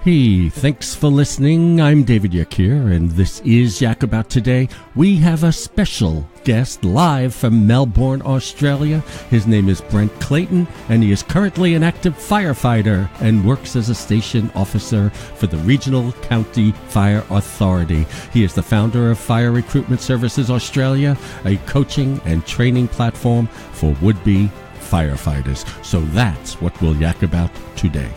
Hey, thanks for listening. I'm David Yakir, and this is Yak About Today. We have a special guest live from Melbourne, Australia. His name is Brent Clayton, and he is currently an active firefighter and works as a station officer for the Regional County Fire Authority. He is the founder of Fire Recruitment Services Australia, a coaching and training platform for would-be firefighters. So that's what we'll yak about today.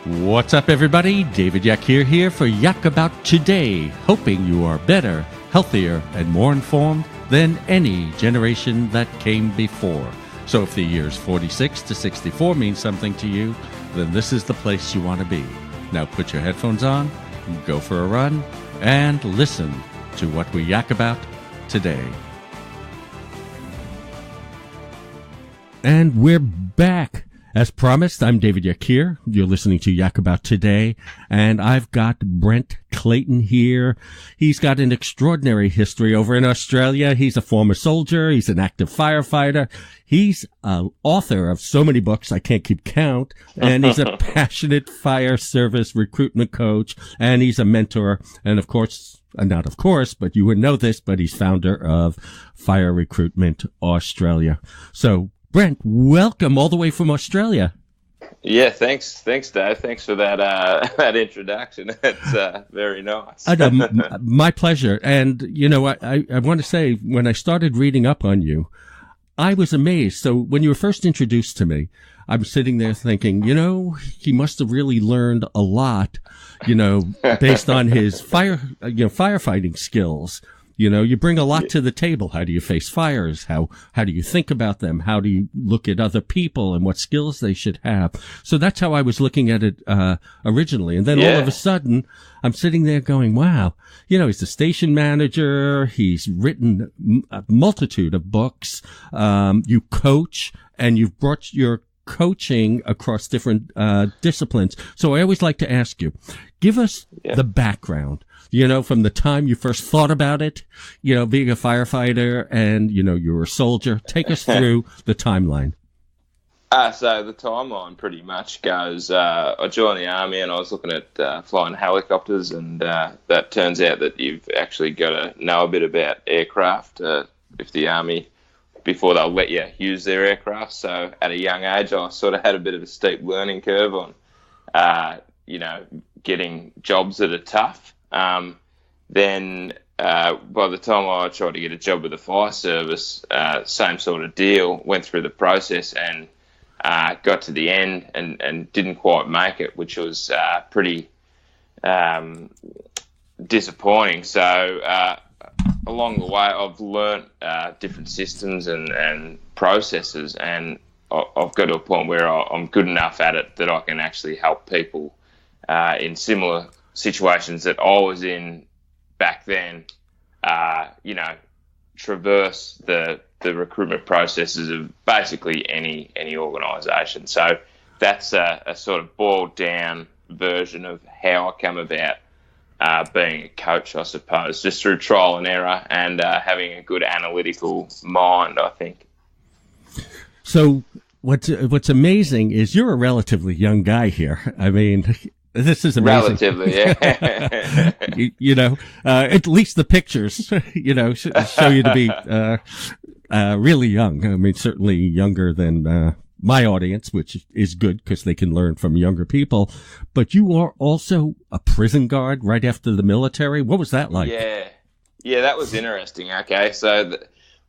What's up, everybody? David Yakir here for Yak About Today, hoping you are better, healthier, and more informed than any generation that came before. So if the years 46 to 64 mean something to you, then this is the place you want to be. Now put your headphones on, go for a run, and listen to what we yak about today. And we're back. As promised, I'm David Yakir. You're listening to Yak About Today, and I've got Brent Clayton here. He's got an extraordinary history over in Australia. He's a former soldier. He's an active firefighter. He's an author of so many books I can't keep count, and he's a passionate fire service recruitment coach, and he's a mentor, and not of course, but you would know this, but he's founder of Fire Recruitment Australia. So, Brent, welcome all the way from Australia. Yeah, thanks, Dave. Thanks for that that introduction. It's very nice. My pleasure. And I want to say, when I started reading up on you, I was amazed. So when you were first introduced to me, I'm sitting there thinking, he must have really learned a lot, based on his firefighting skills. You bring a lot to the table. How do you face fires? How do you think about them? How do you look at other people and what skills they should have? So that's how I was looking at it originally. And then all of a sudden, I'm sitting there going, wow, he's a station manager. He's written a multitude of books. You coach, and you've brought your coaching across different disciplines. So I always like to ask you, give us the background. From the time you first thought about it, being a firefighter and, you were a soldier. Take us through the timeline. So the timeline pretty much goes, I joined the Army and I was looking at flying helicopters, and that turns out that you've actually got to know a bit about aircraft if the Army, before they'll let you use their aircraft. So at a young age, I sort of had a bit of a steep learning curve on, getting jobs that are tough. Then by the time I tried to get a job with the fire service, same sort of deal, went through the process and got to the end and didn't quite make it, which was pretty disappointing. So along the way, I've learnt different systems and processes, and I've got to a point where I'm good enough at it that I can actually help people in similar situations that I was in back then, traverse the recruitment processes of basically any organisation. So that's a sort of boiled down version of how I come about being a coach, I suppose, just through trial and error and having a good analytical mind, I think. So what's amazing is you're a relatively young guy here. I mean, this is amazing. Relatively, yeah. At least the pictures, show you to be really young. I mean, certainly younger than my audience, which is good because they can learn from younger people. But you are also a prison guard right after the military. What was that like? Yeah, that was interesting. Okay, so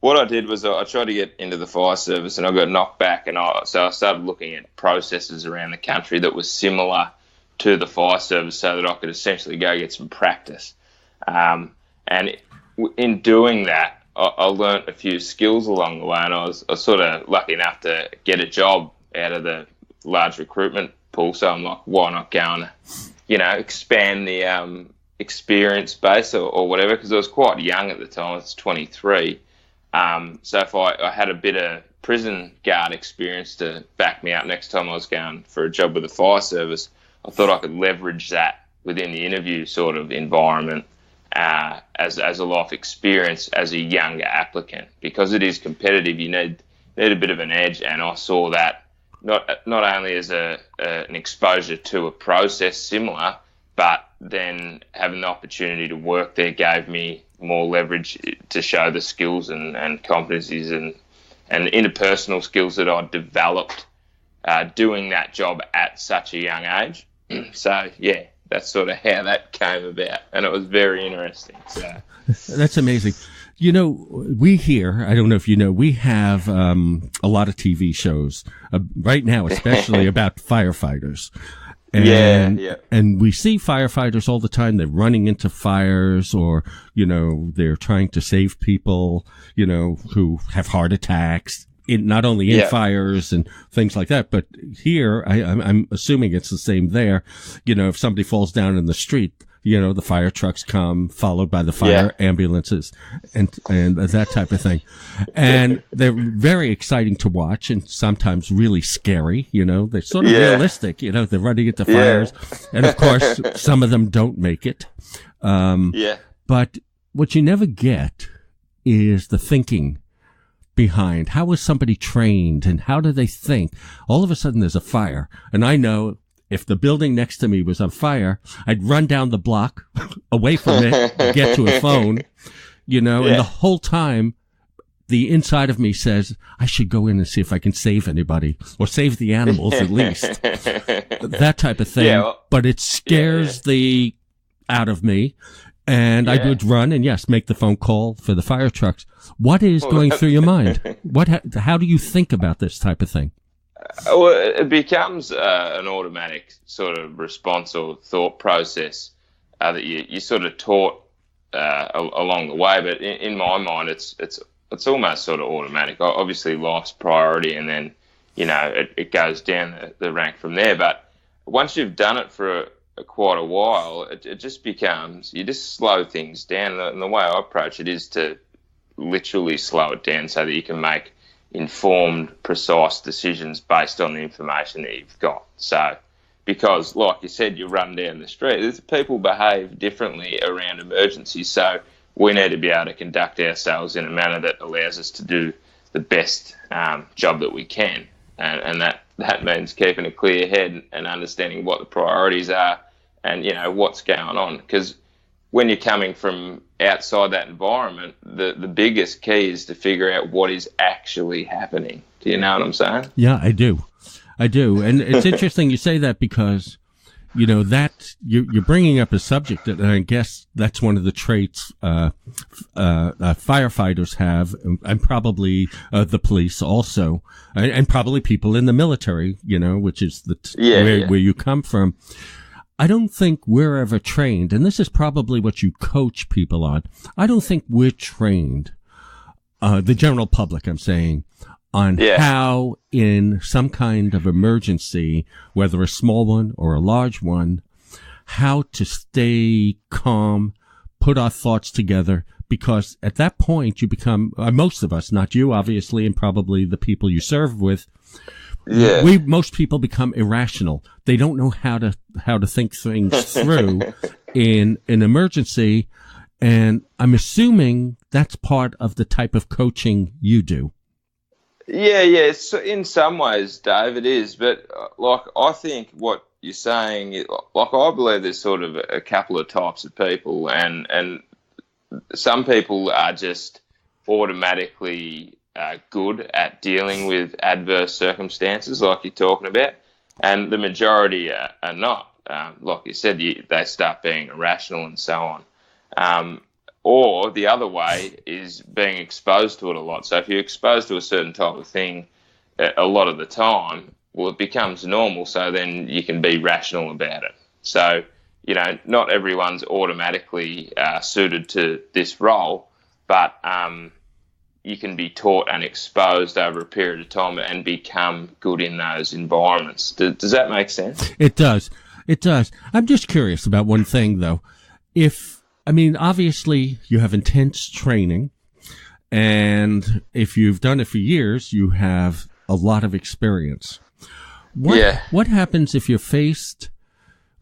what I did was I tried to get into the fire service, and I got knocked back, so I started looking at processes around the country that was similar to the fire service so that I could essentially go get some practice. And in doing that, I learnt a few skills along the way, and I was sort of lucky enough to get a job out of the large recruitment pool. So I'm like, why not go and, expand the experience base or whatever, because I was quite young at the time. I was 23. So if I had a bit of prison guard experience to back me up next time I was going for a job with the fire service, I thought I could leverage that within the interview sort of environment as a life experience as a younger applicant, because it is competitive. You need a bit of an edge, and I saw that not only as an exposure to a process similar, but then having the opportunity to work there gave me more leverage to show the skills and competencies and interpersonal skills that I'd developed doing that job at such a young age. So, yeah, that's sort of how that came about, and it was very interesting. So that's amazing. You know, we here, I don't know if you know, we have a lot of TV shows right now, especially about firefighters. And, and we see firefighters all the time. They're running into fires, or, you know, they're trying to save people, you know, who have heart attacks, not only in fires and things like that, but here, I'm assuming it's the same there. You know, if somebody falls down in the street, you know, the fire trucks come, followed by the fire ambulances and that type of thing. And they're very exciting to watch and sometimes really scary. You know, they're sort of realistic. You know, they're running into fires. And of course, some of them don't make it. But what you never get is the thinking behind. How was somebody trained and how do they think? All of a sudden there's a fire. And I know, if the building next to me was on fire, I'd run down the block away from it, get to a phone, you know, and the whole time the inside of me says, I should go in and see if I can save anybody or save the animals at least. That type of thing. Yeah, well, but it scares the out of me. And I would run and make the phone call for the fire trucks. What is going through your mind? How do you think about this type of thing? Well, it becomes an automatic sort of response or thought process that you sort of taught along the way. But in my mind, it's almost sort of automatic. Obviously, life's priority, and then it goes down the rank from there. But once you've done it for quite a while, it just becomes, you just slow things down. And the way I approach it is to literally slow it down so that you can make informed, precise decisions based on the information that you've got. So, because like you said, you run down the street, people behave differently around emergencies, so we need to be able to conduct ourselves in a manner that allows us to do the best job that we can, and that means keeping a clear head and understanding what the priorities are and what's going on. Because when you're coming from outside that environment, the biggest key is to figure out what is actually happening. Do you know what I'm saying? Yeah, I do. And it's interesting you say that, because, that you're bringing up a subject that I guess that's one of the traits firefighters have, and probably the police also, and probably people in the military, which is where you come from. I don't think we're ever trained, and this is probably what you coach people on. I don't think we're trained, the general public, I'm saying, on how in some kind of emergency, whether a small one or a large one, how to stay calm, put our thoughts together, because at that point you become, most of us, not you obviously, and probably the people you serve with, most people become irrational. They don't know how to think things through in an emergency, and I'm assuming that's part of the type of coaching you do. Yeah. So in some ways, Dave, it is. But I think what you're saying, I believe there's sort of a couple of types of people, and some people are just automatically good at dealing with adverse circumstances, like you're talking about, and the majority are not. Like you said, they start being irrational and so on. Or the other way is being exposed to it a lot. So if you're exposed to a certain type of thing a lot of the time, well, it becomes normal, so then you can be rational about it. So, not everyone's automatically suited to this role, but you can be taught and exposed over a period of time and become good in those environments. Does that make sense? It does. I'm just curious about one thing, though. Obviously you have intense training, and if you've done it for years, you have a lot of experience. What happens if you're faced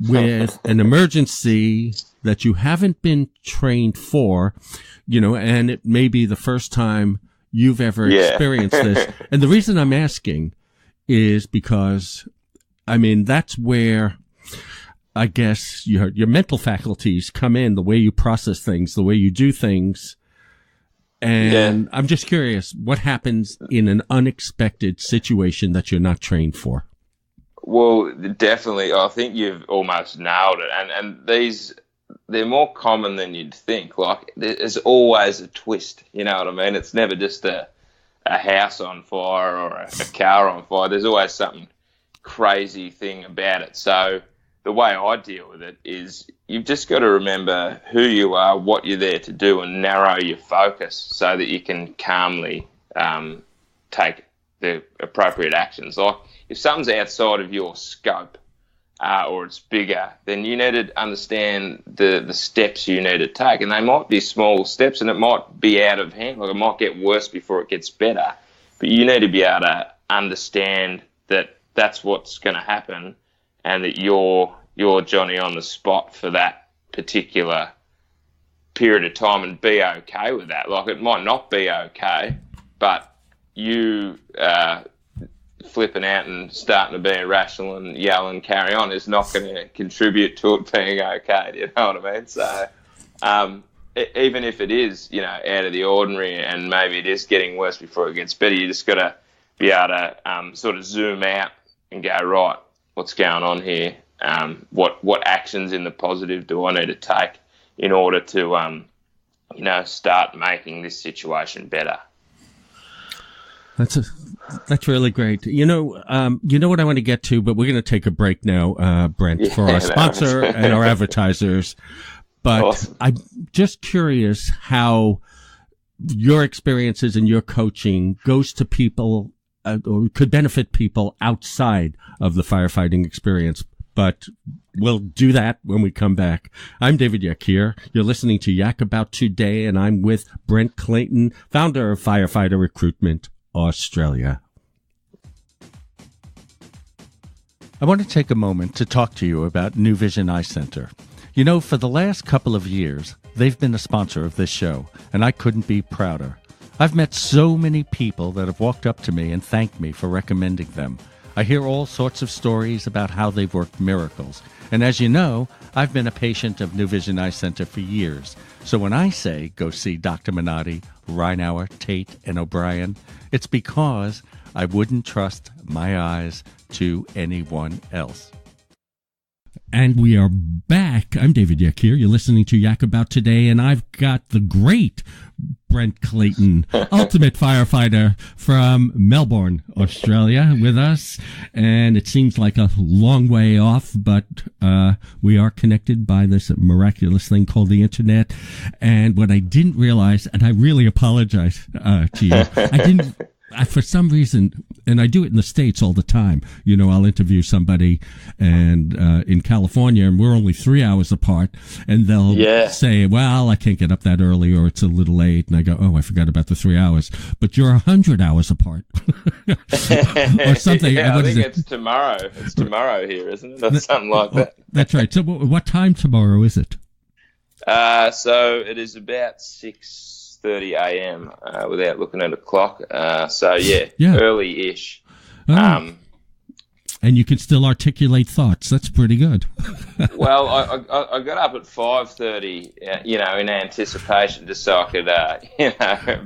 with an emergency that you haven't been trained for, and it may be the first time you've ever experienced this. And the reason I'm asking is because, that's where I guess your mental faculties come in, the way you process things, the way you do things. And I'm just curious, what happens in an unexpected situation that you're not trained for? Well, definitely. I think you've almost nailed it. And they're more common than you'd think. Like, there's always a twist, you know what I mean? It's never just a house on fire or a car on fire. There's always something crazy thing about it. So the way I deal with it is you've just got to remember who you are, what you're there to do, and narrow your focus so that you can calmly take the appropriate actions. Like, if something's outside of your scope or it's bigger, then you need to understand the steps you need to take. And they might be small steps, and it might be out of hand. Like, it might get worse before it gets better. But you need to be able to understand that that's what's going to happen, and that you're Johnny on the spot for that particular period of time, and be okay with that. Like, it might not be okay, but you flipping out and starting to be irrational and yell and carry on is not going to contribute to it being okay. Do you know what I mean? So even if it is, out of the ordinary, and maybe it is getting worse before it gets better, you just got to be able to sort of zoom out and go, right, what's going on here? What actions in the positive do I need to take in order to, start making this situation better? That's really great. You know what I want to get to, but we're going to take a break now, Brent, for our sponsor and our advertisers. But awesome. I'm just curious how your experiences and your coaching goes to people or could benefit people outside of the firefighting experience. But we'll do that when we come back. I'm David Yakir. You're listening to Yak About Today, and I'm with Brent Clayton, founder of Firefighter Recruitment Australia. I want to take a moment to talk to you about New Vision Eye Center. For the last couple of years, they've been a sponsor of this show, and I couldn't be prouder. I've met so many people that have walked up to me and thanked me for recommending them. I hear all sorts of stories about how they've worked miracles. And as you know, I've been a patient of New Vision Eye Center for years. So when I say go see Dr. Minotti, Reinauer, Tate, and O'Brien, it's because I wouldn't trust my eyes to anyone else. And we are back. I'm David Yakir. You're listening to Yak About Today, and I've got the great Brent Clayton, ultimate firefighter from Melbourne, Australia, with us. And it seems like a long way off, but we are connected by this miraculous thing called the internet. And what I didn't realize, and I really apologize to you, for some reason, and I do it in the States all the time, I'll interview somebody and in California, and we're only 3 hours apart, and they'll say, well, I can't get up that early, or it's a little late, and I go, oh, I forgot about the 3 hours, but you're 100 hours apart. Or something. Yeah, I think it's tomorrow. It's tomorrow here, isn't it? Or something like that. That's right. So what time tomorrow is it? So it is about 6:30 a.m. Without looking at a clock. Early-ish. Oh. And you can still articulate thoughts. That's pretty good. Well, I got up at 5:30, in anticipation, just so I could,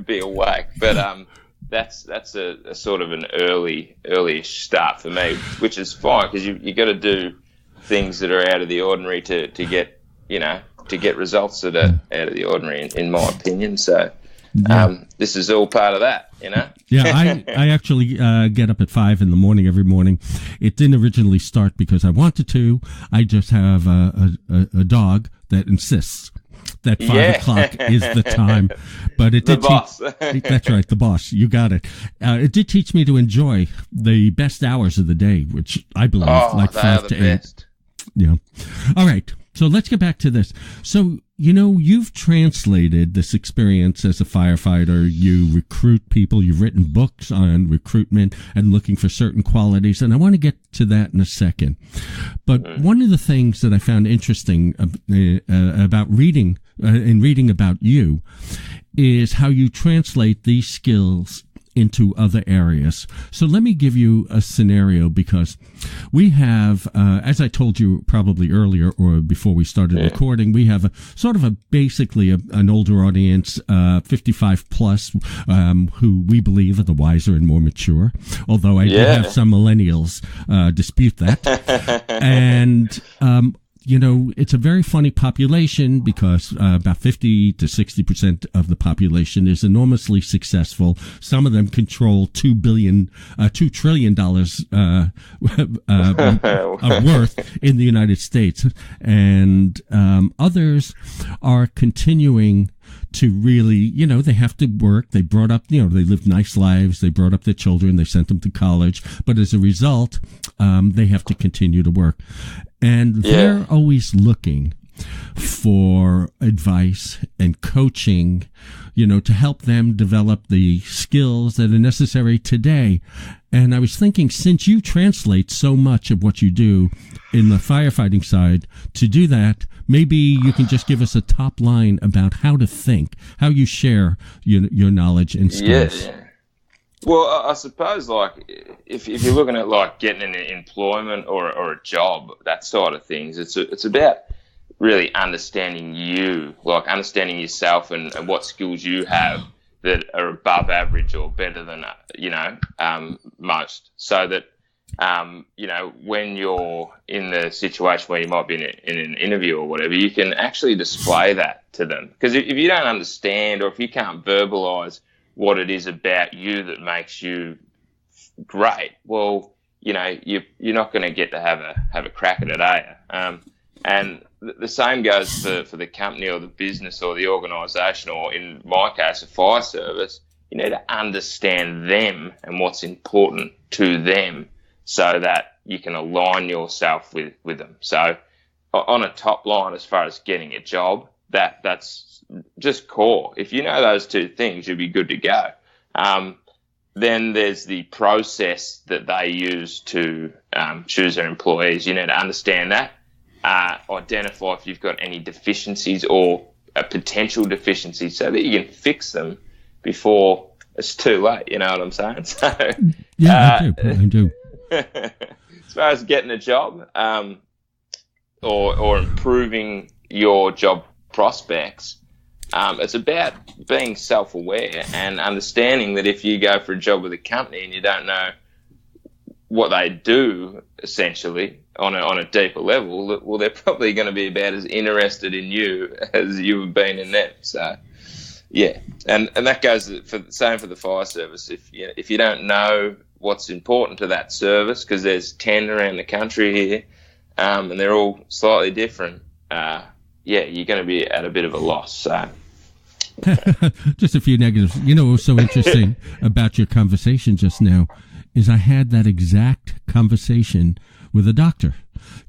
be awake. But that's a sort of an early-ish start for me, which is fine because you got to do things that are out of the ordinary to get results that are out of the ordinary, in my opinion. So this is all part of that, Yeah, I actually get up at 5 in the morning every morning. It didn't originally start because I wanted to. I just have a dog that insists that 5 o'clock is the time. But it did the boss. That's right, the boss. You got it. It did teach me to enjoy the best hours of the day, which I believe, like 5 to 8. Yeah. All right. So let's get back to this. So, you've translated this experience as a firefighter. You recruit people. You've written books on recruitment and looking for certain qualities. And I want to get to that in a second. But one of the things that I found interesting about reading about you is how you translate these skills into other areas. So let me give you a scenario, because we have, as I told you probably earlier or before we started recording, we have basically an older audience, 55 plus, who we believe are the wiser and more mature. Although I do have some millennials dispute that. And it's a very funny population, because about 50 to 60% of the population is enormously successful. Some of them control $2 trillion of worth in the United States. And others are continuing to really, they have to work. They brought up, they lived nice lives. They brought up their children. They sent them to college. But as a result, they have to continue to work. And they're always looking for advice and coaching, to help them develop the skills that are necessary today. And I was thinking, since you translate so much of what you do in the firefighting side, to do that, maybe you can just give us a top line about how to think, how you share your knowledge and skills. Yeah. Well, I suppose, if you're looking at getting an employment or a job, that side of things, it's about really understanding you, understanding yourself and what skills you have that are above average or better than most, so that when you're in the situation where you might be in an interview or whatever, you can actually display that to them. Because if you don't understand, or if you can't verbalize what it is about you that makes you great, well, you're not going to get to have a crack at it, are you? And the same goes for the company or the business or the organisation, or in my case, a fire service. You need to understand them and what's important to them, so that you can align yourself with them. So on a top line, as far as getting a job, that's just core. If you know those two things, you'll be good to go. Then there's the process that they use to choose their employees. You need to understand that, identify if you've got any deficiencies or a potential deficiency, so that you can fix them before it's too late. You know what I'm saying? So, I do. As far as getting a job, or improving your job prospects, it's about being self-aware and understanding that if you go for a job with a company and you don't know what they do, essentially, on a deeper level, well, they're probably going to be about as interested in you as you have been in them. So, yeah, and that goes for the fire service. If you don't know what's important to that service, because there's 10 around the country here, and they're all slightly different, you're going to be at a bit of a loss. So. Just a few negatives. What was so interesting about your conversation just now is I had that exact conversation with a doctor,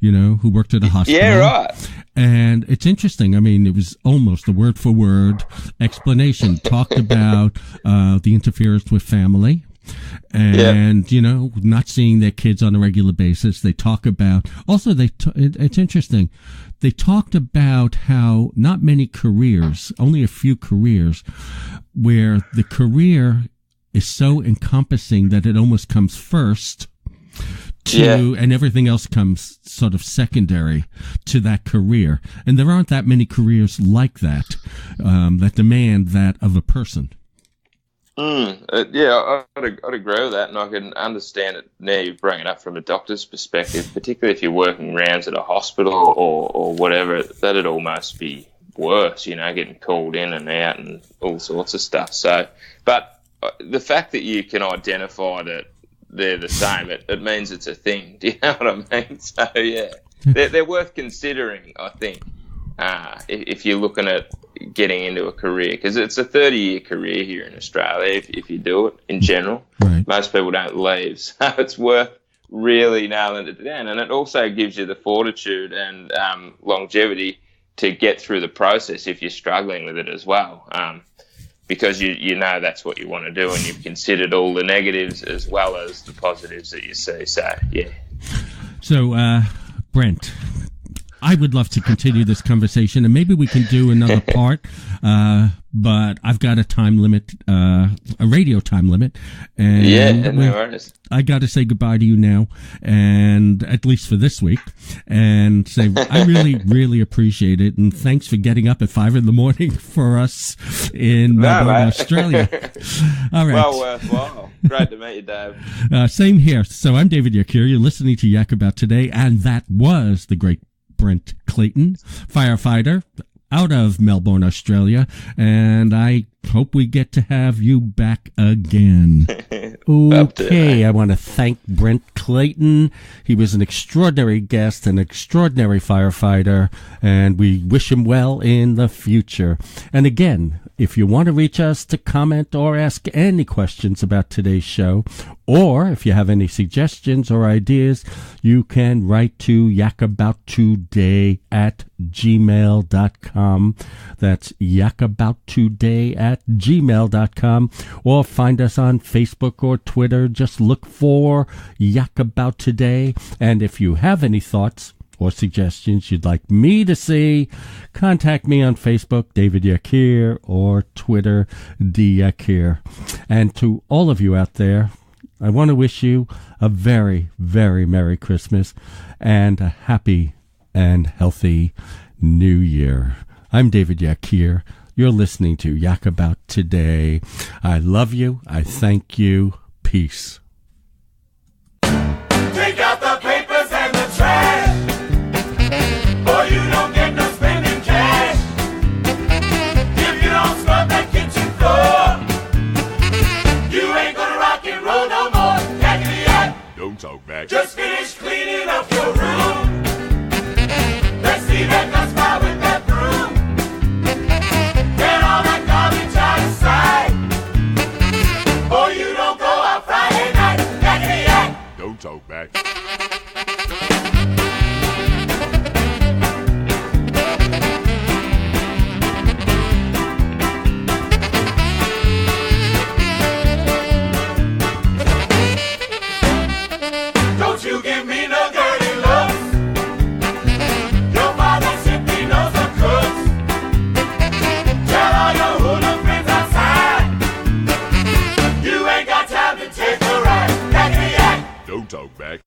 who worked at a hospital. Yeah, right. And it's interesting. I mean, it was almost a word for word explanation. Talked about the interference with family. And, not seeing their kids on a regular basis. They talk about, also it's interesting. They talked about how not many careers, only a few careers, where the career is so encompassing that it almost comes first and everything else comes sort of secondary to that career. And there aren't that many careers like that, that demand that of a person. I'd agree with that, and I can understand it now you bring it up from a doctor's perspective, particularly if you're working rounds at a hospital or whatever. That'd almost be worse, getting called in and out and all sorts of stuff. So, but the fact that you can identify that they're the same, it means it's a thing. Do you know what I mean? So, yeah, they're worth considering, I think, if you're looking at getting into a career, because it's a 30-year career here in Australia if you do it in general. Right. Most people don't leave, so it's worth really nailing it down. And it also gives you the fortitude and longevity to get through the process if you're struggling with it as well, because you know that's what you want to do, and you've considered all the negatives as well as the positives that you see. So, yeah. So, Brent, I would love to continue this conversation, and maybe we can do another part, but I've got a time limit, a radio time limit, and no worries. I got to say goodbye to you now, and at least for this week, and say I really, really appreciate it, and thanks for getting up at 5 a.m. for us in Melbourne, Australia. All right. Well worthwhile. Great to meet you, Dave. Same here. So I'm David Yakir. You're listening to Yak About Today, and that was the great Brent Clayton, firefighter out of Melbourne, Australia, and I hope we get to have you back again. Okay, I want to thank Brent Clayton. He was an extraordinary guest, an extraordinary firefighter, and we wish him well in the future. And again, if you want to reach us to comment or ask any questions about today's show, or if you have any suggestions or ideas, you can write to yakabouttoday@gmail.com. That's yakabouttoday@gmail.com, or find us on Facebook or Twitter. Just look for Yak About Today. And if you have any thoughts or suggestions you'd like me to see, contact me on Facebook, David Yakir, or Twitter, DYakir. And to all of you out there, I want to wish you a very, very Merry Christmas and a happy and healthy New Year. I'm David Yakir. You're listening to Yak About Today. I love you. I thank you. Peace. Take out the papers and the trash, or you don't get no spending cash. If you don't scrub that kitchen floor, you ain't gonna rock and roll no more. Yakety yak. Don't talk back. Just finish cleaning up your room. Let's see that dust fly with that broom. Get all that garbage out of sight, or you don't go out Friday night. Yakety yak. Don't talk back. Don't you give me no dirty looks. Your father simply knows the cooks. Tell all your hula friends outside, you ain't got time to take a ride. Yakety yak. Don't talk back.